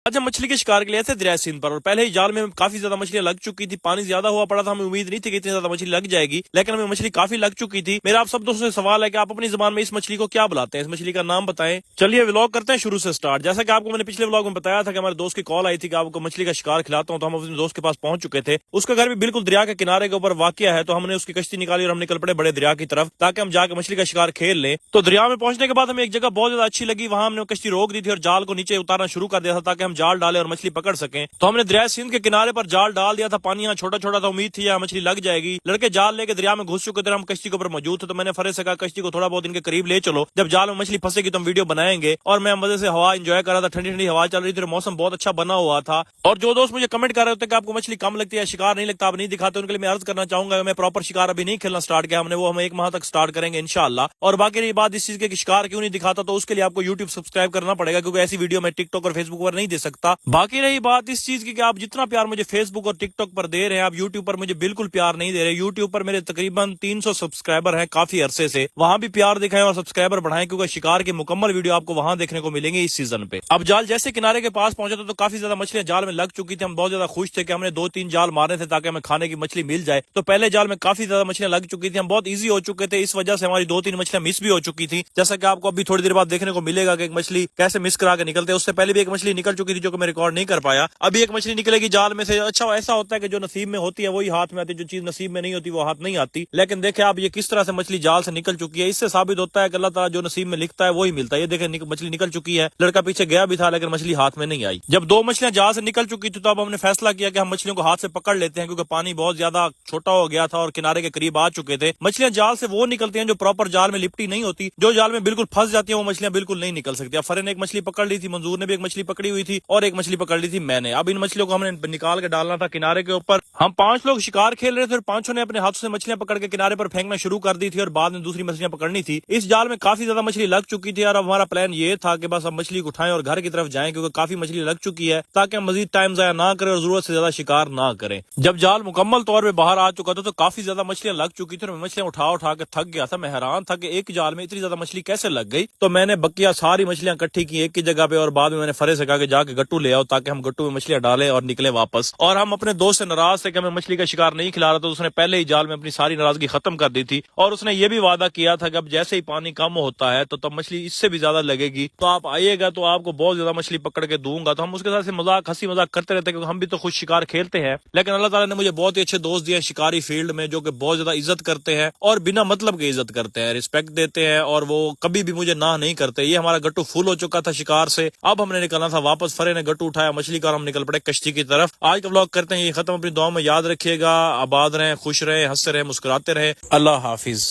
آج ہم مچھلی کے شکار کے لیے تھے دریائے سندھ پر، اور پہلے ہی جال میں کافی زیادہ مچھلیاں لگ چکی تھی. پانی زیادہ ہوا پڑا تھا، ہمیں امید نہیں تھی کہ اتنی زیادہ مچھلی لگ جائے گی، لیکن ہمیں مچھلی کافی لگ چکی تھی. میرا آپ سب دوستوں سے سوال ہے کہ آپ اپنی زبان میں اس مچھلی کو کیا بلاتے ہیں؟ اس مچھلی کا نام بتائیں. چلیے ولاگ کرتے ہیں شروع سے سٹارٹ. جیسا کہ آپ کو میں نے پچھلے ولاگ میں بتایا تھا کہ ہمارے دوست کی کال آئی تھی کہ آپ کو مچھلی کا شکار کھلاتا ہوں، تو ہم اپنے دوست کے پاس پہنچ چکے تھے. اس کا گھر بھی بالکل دریا کے کنارے کے اوپر واقع ہے، تو ہم نے اس کی کشتی نکالی اور ہم نکل پڑے بڑے دریا کی طرف تاکہ ہم جا کے مچھلی کا شکار کھیل لیں. تو دریا میں پہنچنے کے بعد ہمیں ایک جگہ بہت زیادہ اچھی لگی، وہاں ہم نے کشتی روک دی تھی اور جال کو نیچے اتارنا شروع کر دیا تھا تاکہ ہم جال ڈالیں اور مچھلی پکڑ سکیں. تو ہم نے دریائے سندھ کے کنارے پر جال ڈال دیا تھا. پانی یہاں چھوٹا چھوٹا تھا، امید تھی یہاں مچھلی لگ جائے گی. لڑکے جال لے کے دریا میں گھس چکے تھے، ہم کشتی کے اوپر موجود تھے. تو میں نے فرے سے کہا کشتی کو تھوڑا بہت ان کے قریب لے چلو، جب جال میں مچھلی پھنسے گی تو ہم ویڈیو بنائیں گے. اور میں مزے سے ہوا انجوائے کر رہا تھا، ٹھنڈی ٹھنڈی ہوا چل رہی تھی، موسم بہت اچھا بنا ہوا تھا. اور جو دوست مجھے کمنٹ کر رہے ہوتے ہیں کہ آپ کو مچھلی کم لگتی ہے، شکار نہیں لگتا، آپ نہیں دکھاتے، ان کے لیے میں عرض کرنا چاہوں گا کہ میں پراپر شکار ابھی نہیں کھیلنا سٹارٹ کیا، ہم ایک ماہ تک سٹارٹ کریں گے انشاءاللہ. اور باقی رہی بات اس چیز کے شکار کیوں نہیں دکھاتا، تو اس کے لیے آپ کو یوٹیوب سبسکرائب کرنا پڑے گا، کیونکہ ایسی ویڈیو میں ٹک ٹاک اور فیس بک پر نہیں دے سکتا. باقی رہی بات اس چیز کی کہ آپ جتنا پیار مجھے فیس بک اور ٹک ٹاک پر دے رہے ہیں، آپ یوٹیوب پر مجھے بالکل پیار نہیں دے رہے. یوٹیوب پر میرے تقریباً 300 سبسکرائبر ہیں کافی عرصے سے، وہاں بھی پیار دکھائیں اور سبسکرائبر بڑھائیں، کیونکہ شکار کی مکمل ویڈیو آپ کو وہاں دیکھنے کو ملیں گے اس سیزن پہ. اب جال جیسے کنارے کے پاس پہنچا تھا تو کافی زیادہ مچھلیاں جال میں لگ چکی تھی. ہم بہت زیادہ خوش تھے کہ ہم نے 2-3 جال مارے تھے تاکہ ہمیں کھانے کی مچھلی مل جائے. تو پہلے جال میں کافی زیادہ مچھلیاں لگ چکی تھی، ہم بہت ایزی ہو چکے تھے، اس وجہ سے ہماری 2-3 مچھلیاں مس بھی ہو چکی تھی. جیسا کہ آپ کو ابھی تھوڑی دیر بعد دیکھنے کو ملے گا کہ ایک مچھلی کیسے مس کرا کے نکلتے ہیں. اس سے پہلے بھی ایک مچھلی نکل چکی تھی جو کہ میں ریکارڈ نہیں کر پایا. ابھی ایک مچھلی نکلے گی جال میں سے. اچھا ایسا ہوتا ہے کہ جو نصیب میں ہوتی ہے وہی ہاتھ میں آتی ہے، جو چیز نصیب میں نہیں ہوتی وہ ہاتھ نہیں آتی. لیکن دیکھیں آپ یہ کس طرح سے مچھلی جال سے نکل چکی ہے، اس سے ثابت ہوتا ہے کہ اللہ تعالیٰ جو نصیب میں لکھتا ہے وہی ملتا ہے. یہ دیکھیں مچھلی نکل چکی ہے، لڑکا پیچھے گیا بھی تھا لیکن مچھلی ہاتھ میں نہیں آئی. جب 2 مچھلیاں جال سے نکل چکی تھی تو اب ہم نے فیصلہ کیا کہ ہم مچھلیوں کو ہاتھ سے پکڑ لیتے ہیں، کیونکہ پانی بہت زیادہ چھوٹا ہو گیا تھا اور کنارے کے قریب آ چکے تھے. مچھلیاں جال سے وہ نکلتی ہیں جو پراپر جال میں لپٹی نہیں ہوتی، جو جال میں بالکل پھنس جاتی ہیں وہ مچھلیاں بالکل نہیں نکل سکتی. اب فرے نے ایک مچھلی پکڑ لی تھی، منظور نے بھی ایک مچھلی پکڑی ہوئی تھی اور ایک مچھلی پکڑ لی تھی میں نے. اب ان مچھلیوں کو ہم نے نکال کے ڈالنا تھا کنارے کے اوپر. ہم 5 لوگ شکار کھیل رہے تھے اور 5 نے اپنے ہاتھوں سے مچھلیاں پکڑ کے کنارے پر پھینکنا شروع کر دی تھی اور بعد میں دوسری مچھلیاں پکڑنی تھی. اس جال میں کافی زیادہ مچھلی لگ چکی تھی اور اب ہمارا پلان یہ تھا کہ بس اب مچھلی کو اٹھائیں اور گھر کی طرف جائیں، کیونکہ کافی مچھلی لگ چکی ہے، تاکہ ہم مزید ٹائم ضائع نہ کریں اور ضرورت سے زیادہ شکار نہ کریں. جب جال مکمل طور پہ باہر آ چکا تھا تو کافی زیادہ مچھلیاں لگ چکی تھی اور میں مچھلیاں اٹھا کے تھک گیا تھا. میں حیران تھا کہ ایک جال میں اتنی زیادہ مچھلی کیسے لگ گئی. تو میں نے بقیہ ساری مچھلیاں اکٹھی کی ایک کی جگہ پہ اور بعد میں نے فرے سے کہا کہ جا کے گٹو لے آؤ تاکہ ہم گٹو میں مچھلیاں ڈالیں اور نکلے واپس. اور ہم اپنے دوست سے ناراض تھے کہ ہمیں مچھلی کا شکار نہیں کھلا رہا، تو اس نے پہلے ہی جال میں اپنی ساری ناراضگی ختم کر دی تھی اور اس نے یہ بھی وعدہ کیا تھا کہ اب جیسے ہی پانی کم ہوتا ہے تو تب مچھلی اس سے بھی زیادہ لگے گی، تو آپ آئیے گا تو آپ کو بہت زیادہ مچھلی پکڑ کے دوں گا. تو ہم اس کے ساتھ ہنسی مذاق کرتے رہتے ہیں، کیونکہ ہم بھی تو خود شکار کھیلتے ہیں. لیکن اللہ تعالیٰ نے مجھے بہت ہی اچھے دوست دیے شکاری فیلڈ میں، جو کہ بہت زیادہ عزت کرتے ہیں اور بنا مطلب کے عزت کرتے ہیں، رسپیکٹ دیتے ہیں اور وہ کبھی بھی مجھے نہ نہیں کرتے. یہ ہمارا گٹو فل ہو چکا تھا شکار سے، اب ہم نے نکلنا تھا واپس. فرے نے گٹو اٹھایا مچھلی کا اور ہم نکل پڑے کشتی کی طرف. آج کا ولاگ کرتے ہیں یہ ختم. اپنی دعاؤں میں یاد رکھیے گا. آباد رہیں، خوش رہیں، ہنستے رہیں، مسکراتے رہیں. اللہ حافظ.